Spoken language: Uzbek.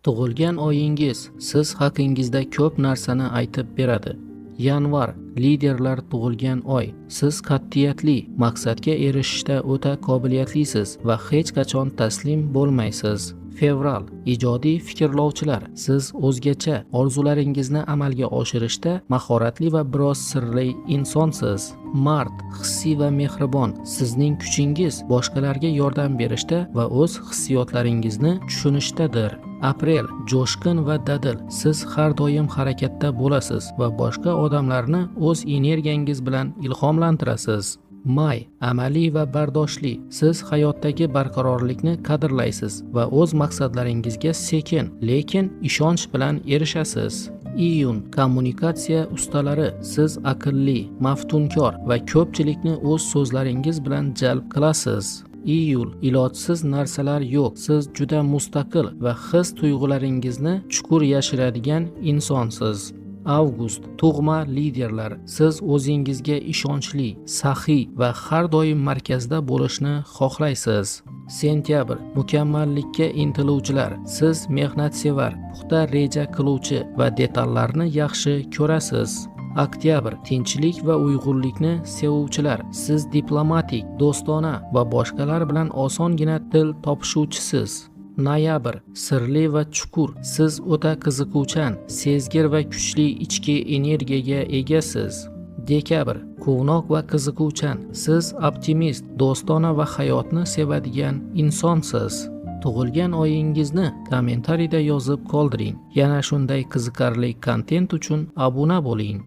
Tug'ilgan oyingiz siz haqingizda ko'p narsani aytib beradi. Yanvar liderlar tug'ilgan oy. Siz qat'iyatli, maqsadga erishishda o'ta qobiliyatlisiz va hech qachon taslim bo'lmaysiz. Fevral ijodiy fikrlovchilar. Siz o'zgacha orzularingizni amalga oshirishda mahoratli va biroz sirli insonsiz. Mart hissiy va mehribon. Sizning kuchingiz boshqalarga yordam berishda va o'z hissiyotlaringizni tushunishdadir. Aprel jo'shqin va dadil. Siz har doim harakatda bo'lasiz va boshqa odamlarni o'z energiyangiz bilan ilhomlantirasiz. May amaliy va bardoshli. Siz hayotdagi barqarorlikni qadrlaysiz va o'z maqsadlaringizga sekin, lekin ishonch bilan erishasiz. Iyun kommunikatsiya ustalari. Siz aqlli, maftunkor va ko'pchilikni o'z so'zlaringiz bilan jalb qilasiz. Iyul ilojsiz narsalar yo'q. Siz juda mustaqil va his-tuyg'ularingizni chuqur yashiradigan insonsiz. Avgust tug'ma liderlar. Siz o'zingizga ishonchli, saxiy va har doim markazda bo'lishni xohlaysiz. Sentyabr mukammallikka intiluvchilar. Siz mehnatsevar, puxta reja qiluvchi va detallarni yaxshi ko'rasiz. Oktyabr tinchlik va uyg'unlikni sevuvchilar. Siz diplomatik, do'stona va boshqalar bilan osongina til topishuvchisiz. Noyabr sirli va chuqur. Siz o'ta qiziquvchan, sezgir va kuchli ichki energiyaga egasiz. Dekabr quvnoq va qiziquvchan. Siz optimist, do'stona va hayotni sevadigan insonsiz. Tug'ilgan oyingizni kommentariyda yozib qoldiring. Yana shunday qiziqarli kontent uchun obuna bo'ling.